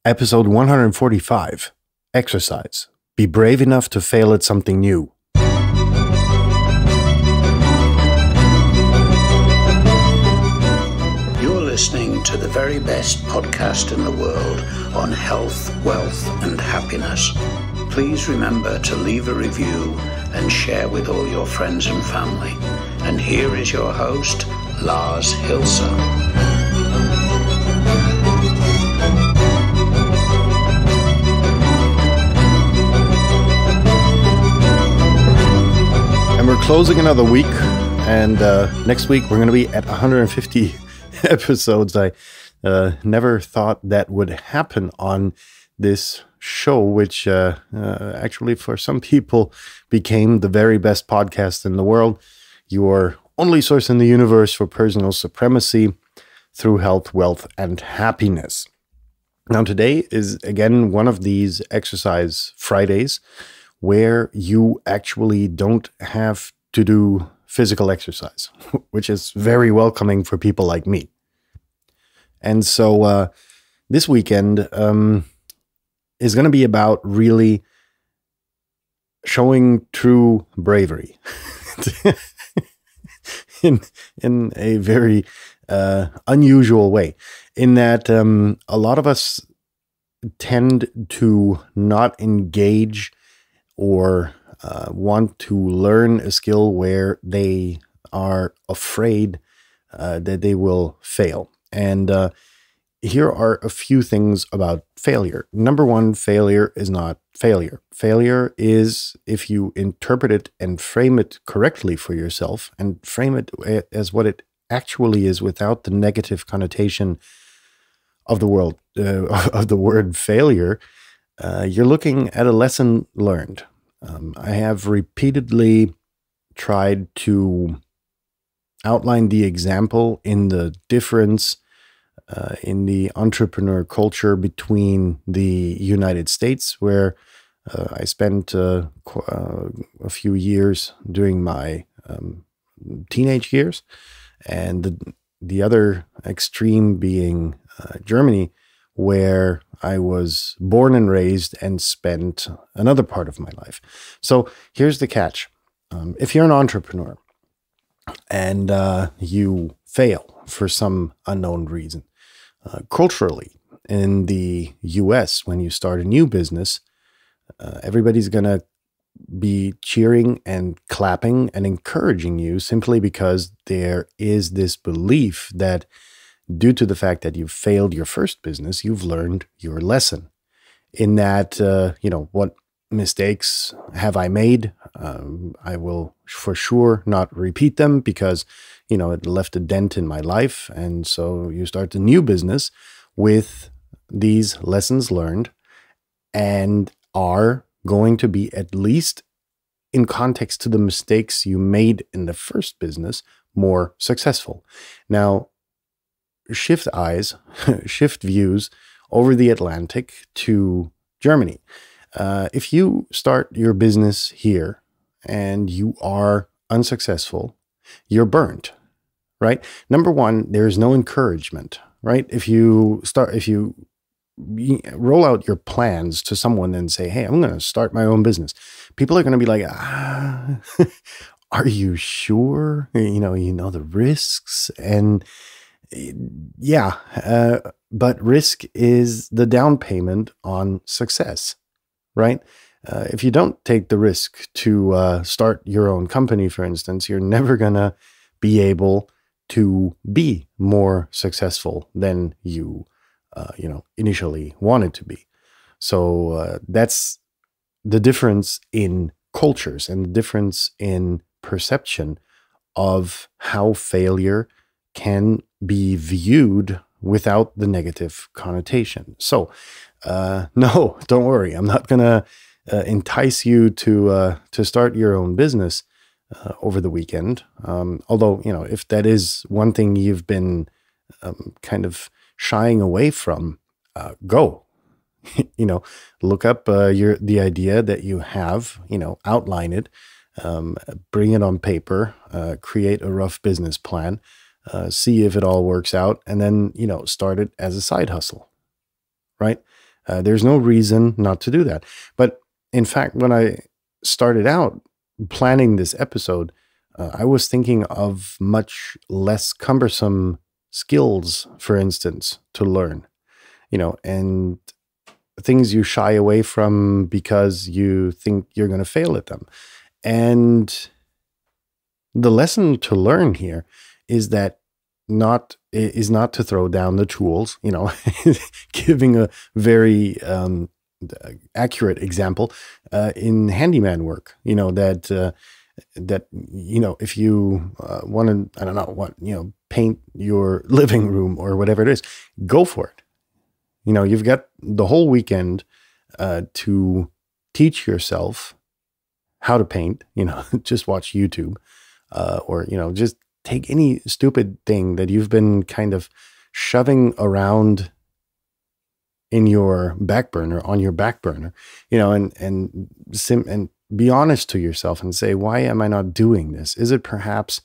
Episode 145, Exercise. Be brave enough to fail at something new. You're listening to the very best podcast in the world on health, wealth, and happiness. Please remember to leave a review and share with all your friends and family. And here is your host, Lars Hilser. We're closing another week, and next week we're going to be at 150 episodes. I never thought that would happen on this show, which actually for some people became the very best podcast in the world. Your only source in the universe for personal supremacy through health, wealth, and happiness. Now today is again one of these exercise Fridays where you actually don't have to do physical exercise, which is very welcoming for people like me. And so this weekend is going to be about really showing true bravery in a very unusual way, in that a lot of us tend to not engage or want to learn a skill where they are afraid that they will fail. And here are a few things about failure. Number one, failure is not failure. Failure is if you interpret it and frame it correctly for yourself and frame it as what it actually is without the negative connotation of the word failure. You're looking at a lesson learned. I have repeatedly tried to outline the example in the difference in the entrepreneur culture between the United States, where I spent a few years during my teenage years, and the other extreme being Germany, where I was born and raised and spent another part of my life. So here's the catch. If you're an entrepreneur and you fail for some unknown reason, culturally in the US, when you start a new business, everybody's going to be cheering and clapping and encouraging you simply because there is this belief that due to the fact that you've failed your first business, you've learned your lesson. In that, what mistakes have I made? I will for sure not repeat them because, it left a dent in my life. And so you start a new business with these lessons learned and are going to be, at least in context to the mistakes you made in the first business, more successful. Now, shift eyes, shift views over the Atlantic to Germany. If you start your business here and you are unsuccessful, you're burnt, right? Number one, there's no encouragement, right? If you roll out your plans to someone and say, hey, I'm going to start my own business, people are going to be like, are you sure? You know the risks. And yeah, but risk is the down payment on success, right? If you don't take the risk to start your own company, for instance, you're never going to be able to be more successful than you, initially wanted to be. So that's the difference in cultures and the difference in perception of how failure can be viewed without the negative connotation. So, no, don't worry. I'm not going to entice you to start your own business over the weekend. Although, if that is one thing you've been kind of shying away from, go. Look up the idea that you have, outline it, bring it on paper, create a rough business plan, see if it all works out, and then, start it as a side hustle, right? There's no reason not to do that. But in fact, when I started out planning this episode, I was thinking of much less cumbersome skills, for instance, to learn, and things you shy away from because you think you're going to fail at them. And the lesson to learn here is that not to throw down the tools, giving a very accurate example in handyman work, that if you want to, I don't know what, paint your living room or whatever it is, go for it. You've got the whole weekend to teach yourself how to paint, just watch YouTube, or, just take any stupid thing that you've been kind of shoving around in your back burner, and be honest to yourself and say, why am I not doing this? Is it perhaps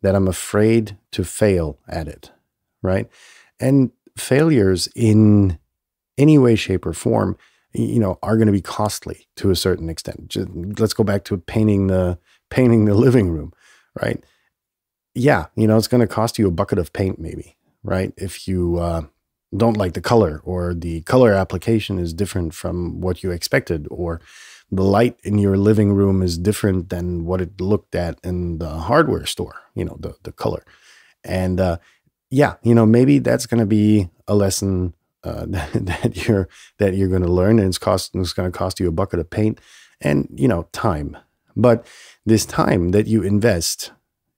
that I'm afraid to fail at it, right? And failures in any way, shape, or form, are going to be costly to a certain extent. Let's go back to painting the living room, right? Yeah, it's going to cost you a bucket of paint maybe, right? If you don't like the color, or the color application is different from what you expected, or the light in your living room is different than what it looked at in the hardware store, the color. And maybe that's going to be a lesson that you're going to learn, and it's going to cost you a bucket of paint and, time. But this time that you invest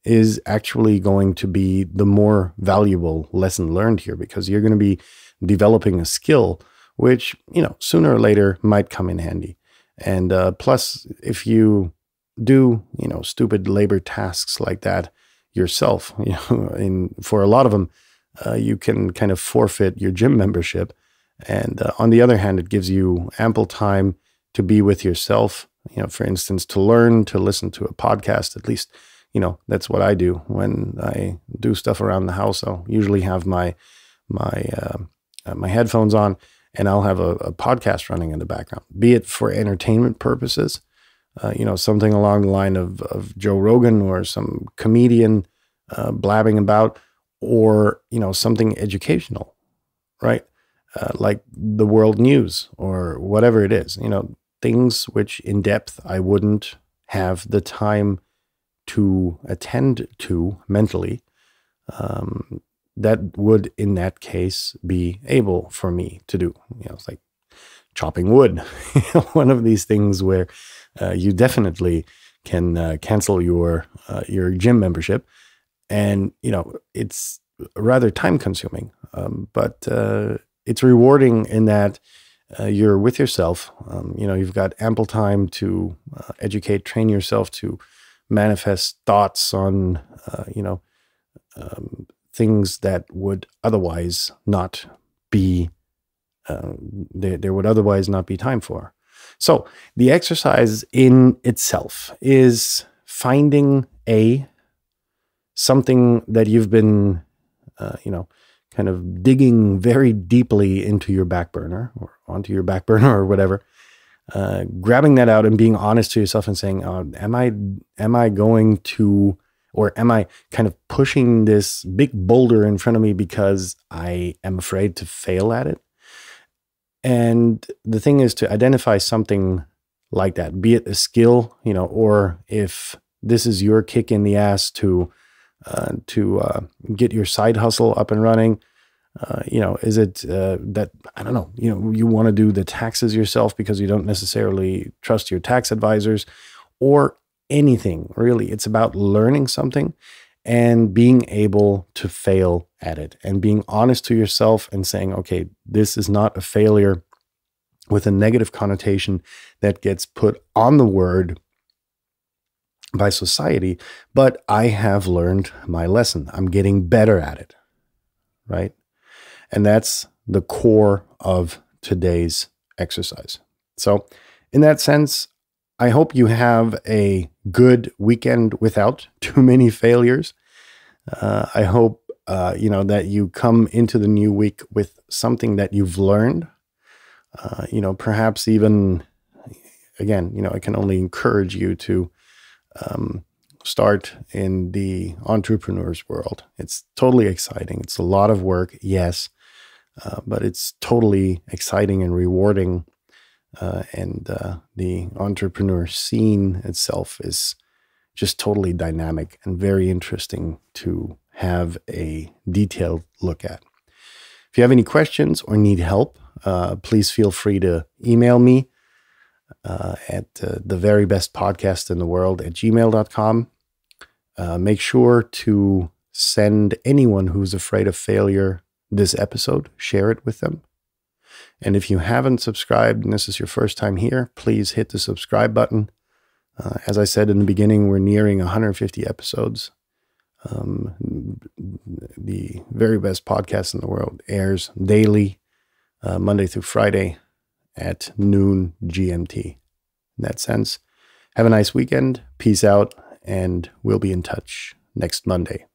is actually going to be the more valuable lesson learned here, because you're going to be developing a skill which, sooner or later might come in handy. And plus, if you do, stupid labor tasks like that yourself, for a lot of them, you can kind of forfeit your gym membership. And on the other hand, it gives you ample time to be with yourself, for instance, to learn, to listen to a podcast. At least, that's what I do when I do stuff around the house. I'll usually have my headphones on, and I'll have a podcast running in the background, be it for entertainment purposes, something along the line of Joe Rogan or some comedian blabbing about, or, something educational, right? Like the world news or whatever it is, things which in depth I wouldn't have the time to attend to mentally, that would in that case be able for me to do. It's like chopping wood, one of these things where you definitely can cancel your gym membership, and it's rather time consuming, but it's rewarding in that you're with yourself. You've got ample time to educate, train yourself to manifest thoughts on, things that would otherwise not be, there would otherwise not be time for. So the exercise in itself is finding something that you've been, kind of digging very deeply into your back burner or onto your back burner or whatever, grabbing that out and being honest to yourself and saying, am I going to, or am I kind of pushing this big boulder in front of me because I am afraid to fail at it? And the thing is to identify something like that, be it a skill, or if this is your kick in the ass to get your side hustle up and running. Is it that, I don't know, you want to do the taxes yourself because you don't necessarily trust your tax advisors, or anything really. It's about learning something and being able to fail at it, and being honest to yourself and saying, okay, this is not a failure with a negative connotation that gets put on the word by society, but I have learned my lesson. I'm getting better at it, right? And that's the core of today's exercise. So in that sense, I hope you have a good weekend without too many failures. I hope, that you come into the new week with something that you've learned. Perhaps even, again, I can only encourage you to start in the entrepreneur's world. It's totally exciting. It's a lot of work, yes, but it's totally exciting and rewarding. And the entrepreneur scene itself is just totally dynamic and very interesting to have a detailed look at. If you have any questions or need help, please feel free to email me at the very best podcast in the world at gmail.com. Make sure to send anyone who's afraid of failure this episode, share it with them. And if you haven't subscribed and this is your first time here, please hit the subscribe button. As I said in the beginning, we're nearing 150 episodes. The very best podcast in the world airs daily, Monday through Friday at noon GMT. In that sense, have a nice weekend. Peace out, and we'll be in touch next Monday.